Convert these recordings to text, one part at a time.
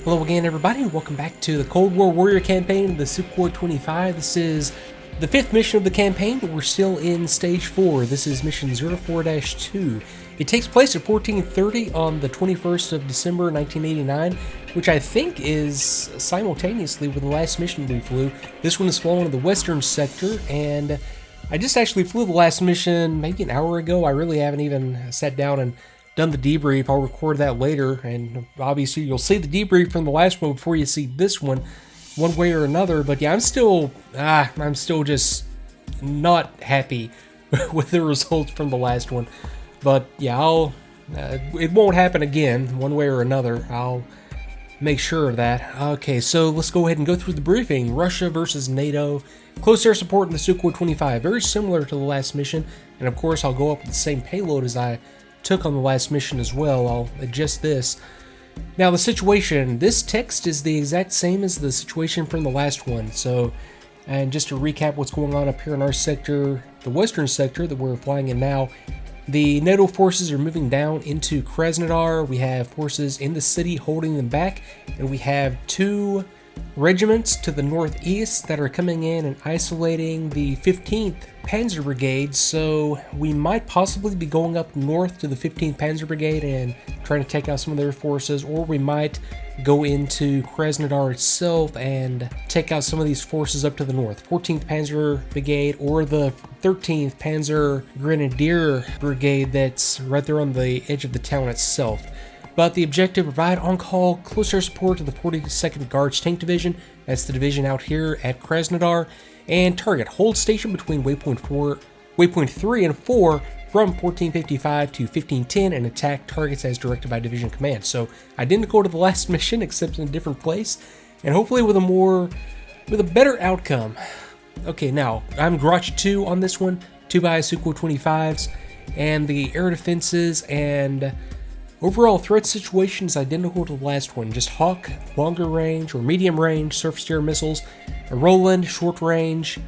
Hello again, everybody. Welcome back to the Cold War Warrior campaign of the Su-25. This is the 5th mission of the campaign, but we're still in Stage 4. This is Mission 04-2. It takes place at 1430 on the 21st of December 1989, which I think is simultaneously with the last mission we flew. This one is flown in the Western Sector, and I just actually flew the last mission maybe an hour ago. I really haven't even sat down and done the debrief. I'll record that later, and obviously you'll see the debrief from the last one before you see this one way or another. But yeah, I'm still just not happy with the results from the last one. But yeah, it won't happen again one way or another. I'll make sure of that. Okay, so let's go ahead and go through the briefing. Russia versus NATO. Close air support in the Su-25. Very similar to the last mission, and of course I'll go up with the same payload as I took on the last mission as well. I'll adjust this. Now the situation, this text is the exact same as the situation from the last one. So, and just to recap what's going on up here in our sector, the Western Sector that we're flying in now, the NATO forces are moving down into Krasnodar. We have forces in the city holding them back, and we have 2 regiments to the northeast that are coming in and isolating the 15th Panzer Brigade. So we might possibly be going up north to the 15th Panzer Brigade and trying to take out some of their forces, or we might go into Krasnodar itself and take out some of these forces up to the north. 14th Panzer Brigade or the 13th Panzer Grenadier Brigade that's right there on the edge of the town itself. But the objective, provide on-call close air support to the 42nd Guards Tank Division. That's the division out here at Krasnodar. And target, hold station between waypoint 3 and 4 from 1455 to 1510 and attack targets as directed by Division Command. So identical to the last mission, except in a different place, and hopefully with a better outcome. Okay, now I'm Garage 2 on this one, 2 by Su-25s, and the air defenses and overall threat situation is identical to the last one. Just Hawk, longer range or medium range surface-to-air missiles, a Roland, short range,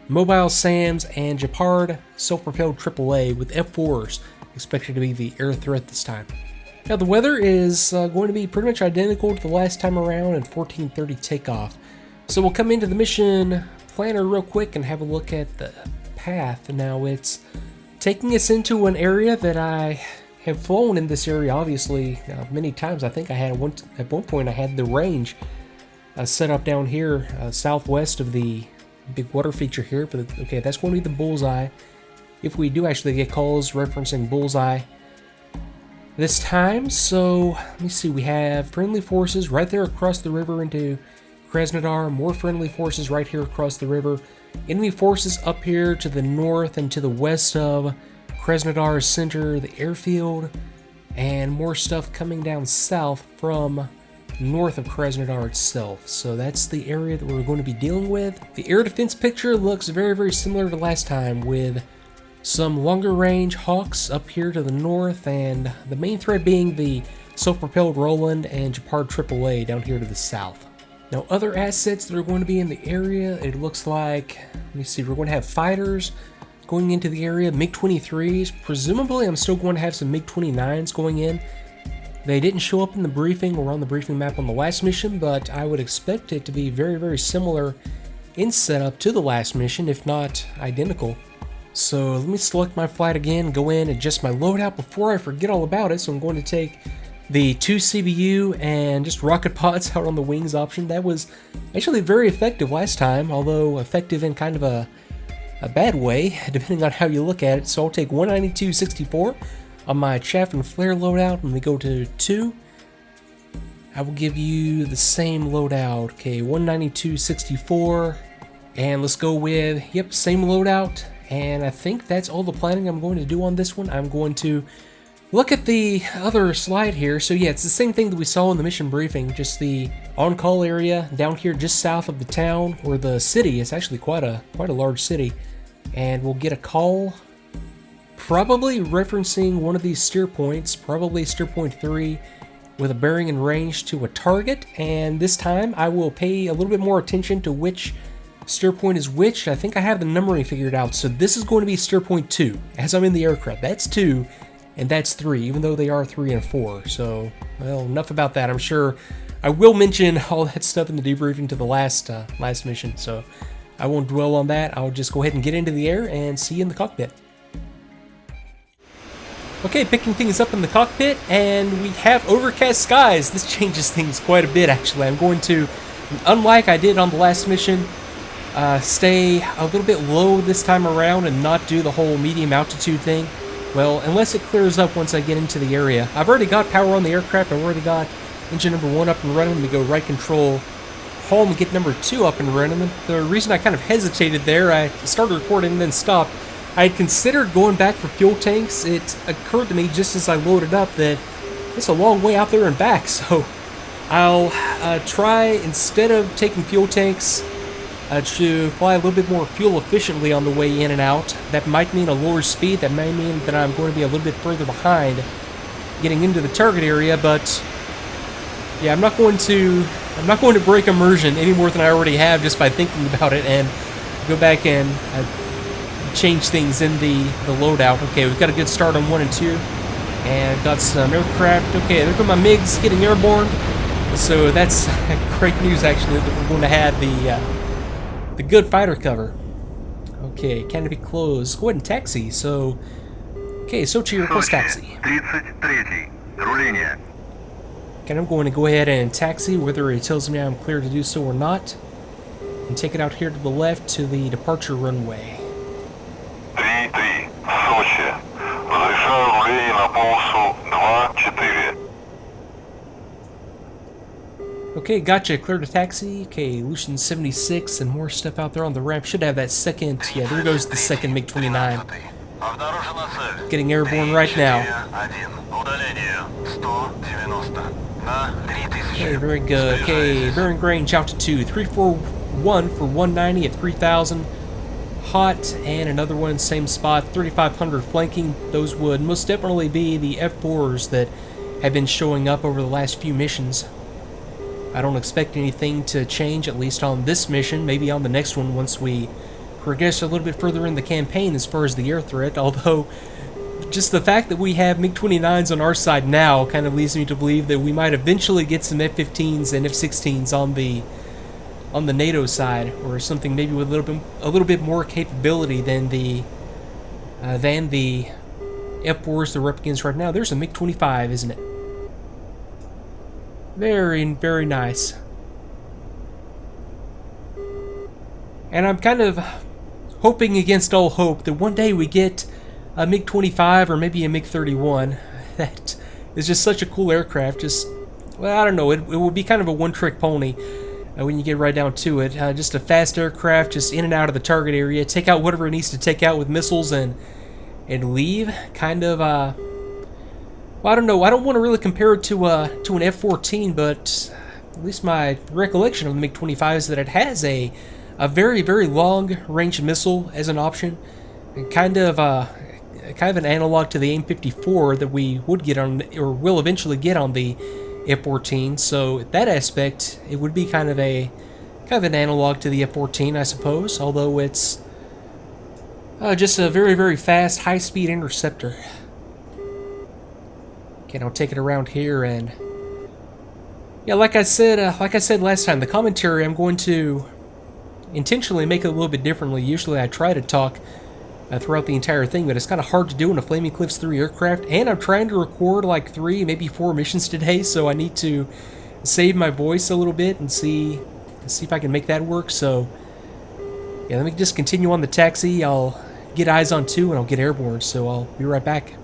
mobile SAMs, and Gepard self-propelled AAA with F4s expected to be the air threat this time. Now the weather is going to be pretty much identical to the last time around in 1430 takeoff. So we'll come into the mission planner real quick and have a look at the path. Now it's taking us into an area that I have flown in this area obviously many times. I think I had at one point I had the range set up down here southwest of the big water feature here, but okay, that's going to be the bullseye if we do actually get calls referencing bullseye this time. So let me see, we have friendly forces right there across the river into Krasnodar, more friendly forces right here across the river, enemy forces up here to the north and to the west of Krasnodar center, the airfield, and more stuff coming down south from north of Krasnodar itself. So that's the area that we're going to be dealing with. The air defense picture looks very, very similar to last time, with some longer range Hawks up here to the north, and the main threat being the self-propelled Roland and Gepard AAA down here to the south. Now other assets that are going to be in the area, it looks like, let me see, we're going to have fighters going into the area, MiG-23s. Presumably I'm still going to have some MiG-29s going in. They didn't show up in the briefing or on the briefing map on the last mission, but I would expect it to be very, very similar in setup to the last mission, if not identical. So let me select my flight again, go in, adjust my loadout before I forget all about it. So I'm going to take the 2 CBU and just rocket pods out on the wings option. That was actually very effective last time, although effective in kind of a bad way, depending on how you look at it. So I'll take 192-64 on my chaff and flare loadout, and we go to 2. I will give you the same loadout. Okay, 192-64, and let's go with, yep, same loadout. And I think that's all the planning I'm going to do on this one. I'm going to look at the other slide here. So yeah, it's the same thing that we saw in the mission briefing, just the on-call area down here just south of the town, or the city. It's actually quite a large city, and we'll get a call probably referencing one of these steer points, probably steer point 3, with a bearing and range to a target. And this time I will pay a little bit more attention to which steer point is which. I think I have the numbering figured out. So this is going to be steer point 2 as I'm in the aircraft. That's 2. and that's 3, even though they are 3 and 4. So, well, enough about that. I'm sure I will mention all that stuff in the debriefing to the last mission, so I won't dwell on that. I'll just go ahead and get into the air and see you in the cockpit. Okay, picking things up in the cockpit, and we have overcast skies. This changes things quite a bit, actually. I'm going to, unlike I did on the last mission, stay a little bit low this time around and not do the whole medium altitude thing. Well, unless it clears up once I get into the area. I've already got power on the aircraft. I've already got engine number 1 up and running. Let me go right control home and get number 2 up and running. And the reason I kind of hesitated there, I started recording and then stopped. I had considered going back for fuel tanks. It occurred to me just as I loaded up that it's a long way out there and back, so I'll try, instead of taking fuel tanks, to fly a little bit more fuel efficiently on the way in and out. That might mean a lower speed. That may mean that I'm going to be a little bit further behind getting into the target area, but yeah, I'm not going to break immersion any more than I already have just by thinking about it and go back and change things in the loadout. Okay, we've got a good start on 1 and 2, and got some aircraft. Okay, there go my MiGs getting airborne, so that's great news actually that we're going to have the good fighter cover. Okay, canopy closed. Go ahead and taxi. So, okay, Sochi request taxi. Okay, I'm going to go ahead and taxi, whether it tells me I'm clear to do so or not, and take it out here to the left to the departure runway. Okay, gotcha. Clear to taxi. Okay, Lucian 76 and more stuff out there on the ramp. Should have that second. Yeah, there goes the second MiG-29. Getting airborne right now. Okay, very good. Okay, bearing range altitude 341 for 190 at 3,000. Hot, and another one, same spot, 3,500 flanking. Those would most definitely be the F4s that have been showing up over the last few missions. I don't expect anything to change, at least on this mission, maybe on the next one once we progress a little bit further in the campaign as far as the air threat, although just the fact that we have MiG-29s on our side now kind of leads me to believe that we might eventually get some F-15s and F-16s on the NATO side, or something maybe with a little bit more capability than the F4s that we're up against right now. There's a MiG-25, isn't it? Very, very nice. And I'm kind of hoping against all hope that one day we get a MiG-25 or maybe a MiG-31. That is just such a cool aircraft. Just, well, I don't know, it would be kind of a one-trick pony when you get right down to it. Just a fast aircraft, just in and out of the target area, take out whatever it needs to take out with missiles and leave. Kind of, well, I don't know. I don't want to really compare it to an F-14, but at least my recollection of the MiG-25 is that it has a very, very long range missile as an option, and kind of an analog to the AIM-54 that we would get on, or will eventually get on the F-14. So that aspect, it would be kind of an analog to the F-14, I suppose. Although it's just a very, very fast, high-speed interceptor. Okay, I'll take it around here, and yeah, like I said last time, the commentary I'm going to intentionally make it a little bit differently. Usually I try to talk throughout the entire thing, but it's kind of hard to do in a Flaming Cliffs 3 aircraft, and I'm trying to record like 3, maybe 4 missions today, so I need to save my voice a little bit and see if I can make that work. So yeah, let me just continue on the taxi. I'll get eyes on 2 and I'll get airborne, so I'll be right back.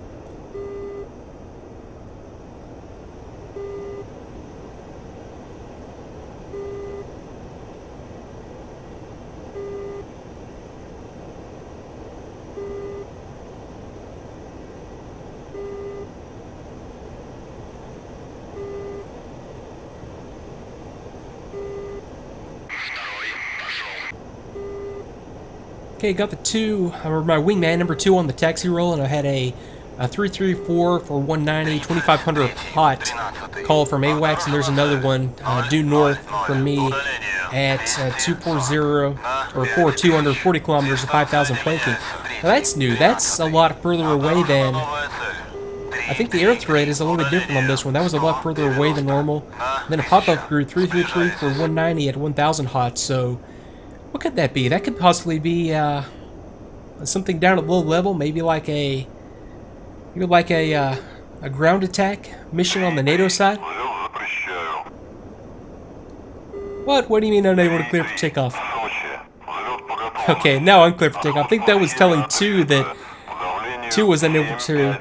Okay, got the 2, or my wingman number 2 on the taxi roll, and I had a 334 for 190, 2500 hot call from AWACS, and there's another one due north from me at 240 or 42 under 40 kilometers of 5,000 flanking. Now that's new. That's a lot further away than I think the air thread is a little bit different on this one. That was a lot further away than normal. And then a pop-up grew 333 for 190 at 1,000 HOTS. So what could that be? That could possibly be something down at low level, maybe like a ground attack mission on the NATO side. What? What do you mean unable to clear for takeoff? Okay, now I'm clear for takeoff. I think that was telling 2 that 2 was unable to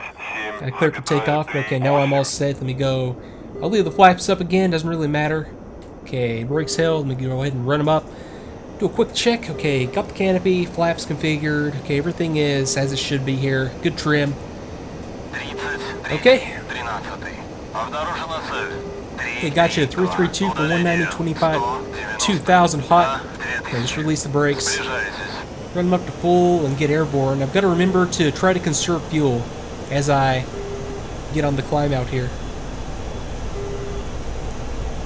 clear for takeoff. Okay, now I'm all set. Let me go. I'll leave the flaps up again. Doesn't really matter. Okay, brakes held. Let me go ahead and run them up. Do a quick check. Okay, got the canopy, flaps configured. Okay, everything is as it should be here. Good trim. Okay. Okay, got you 332 for 190, 25, 2,000 HOT. Okay, just release the brakes. Run them up to full and get airborne. I've got to remember to try to conserve fuel as I get on the climb out here.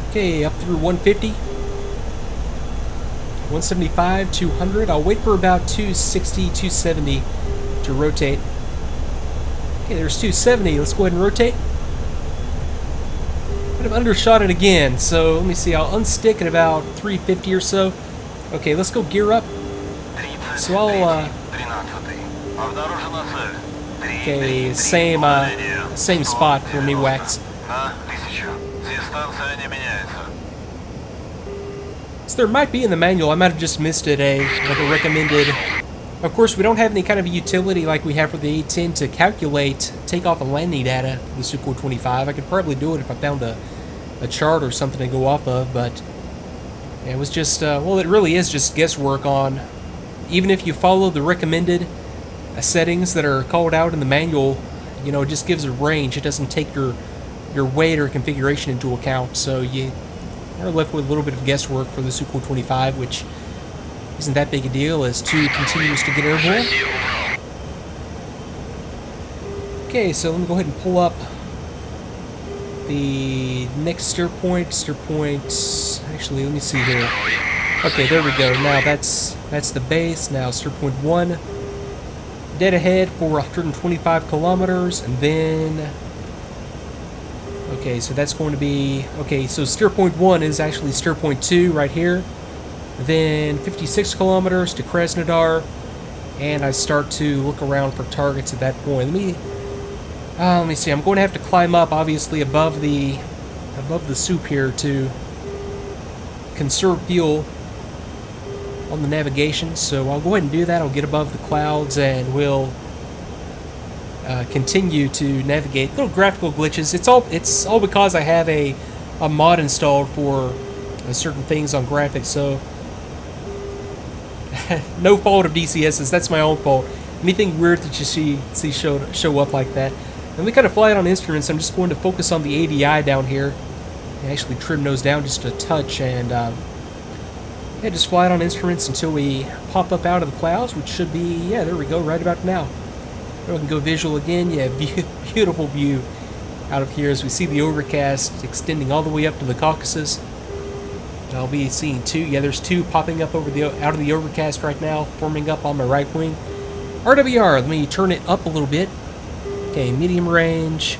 Okay, up through 150. 175, 200. I'll wait for about 260, 270 to rotate. Okay, there's 270. Let's go ahead and rotate. I've undershot it again, so let me see. I'll unstick at about 350 or so. Okay, let's go gear up. So I'll okay, same spot for me, Wax. So there might be in the manual, I might have just missed it, like a recommended. Of course, we don't have any kind of utility like we have for the A10 to calculate takeoff and landing data for the Sukhoi 25. I could probably do it if I found a chart or something to go off of, but it was just, well, it really is just guesswork on, even if you follow the recommended settings that are called out in the manual, you know, it just gives a range. It doesn't take your weight or configuration into account, so you are left with a little bit of guesswork for the Sukhoi 25, which isn't that big a deal as 2 continues to get airborne. Okay, so let me go ahead and pull up the next steer point. Actually, let me see here. Okay, there we go. Now that's the base. Now steer point 1. Dead ahead for 125 kilometers, and then okay, so that's going to be okay. So steer point 1 is actually steer point 2 right here. Then 56 kilometers to Krasnodar, and I start to look around for targets at that point. Let me see. I'm going to have to climb up, obviously, above the soup here to conserve fuel on the navigation. So I'll go ahead and do that. I'll get above the clouds, and we'll continue to navigate. Little graphical glitches. It's all because I have a mod installed for certain things on graphics. So no fault of DCS's. That's my own fault. Anything weird that you see show up like that. And we kind of fly it on instruments. I'm just going to focus on the ADI down here. And actually trim those down just a touch, and yeah, just fly it on instruments until we pop up out of the clouds, which should be, yeah, there we go, right about now. We can go visual again. Yeah, beautiful view out of here as we see the overcast extending all the way up to the Caucasus. And I'll be seeing 2. Yeah, there's 2 popping up out of the overcast right now, forming up on my right wing. RWR, let me turn it up a little bit. Okay, medium range,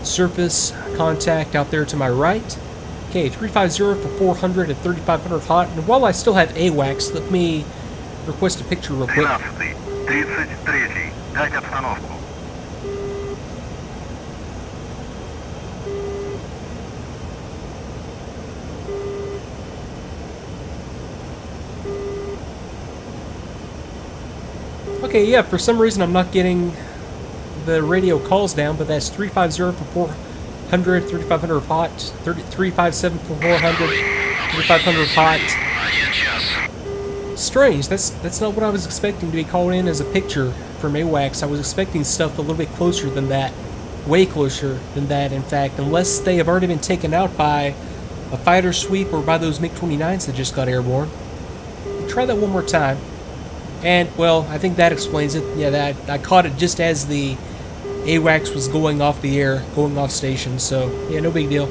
surface contact out there to my right. Okay, 350 for 400 at 3,500 HOT. And while I still have AWACS, let me request a picture real quick. Okay, yeah, for some reason I'm not getting the radio calls down, but that's 350 for 400, 3,500 HOT, 357 for 400, 3,500 HOT. Strange, that's not what I was expecting to be called in as a picture from AWACS. I was expecting stuff a little bit closer than that, way closer than that, in fact, unless they have already been taken out by a fighter sweep or by those MiG-29s that just got airborne. Try that one more time. And, well, I think that explains it. Yeah, that I caught it just as the AWACS was going off the air, going off station, so, yeah, no big deal.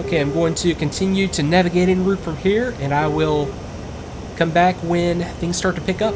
Okay, I'm going to continue to navigate en route from here, and I will come back when things start to pick up.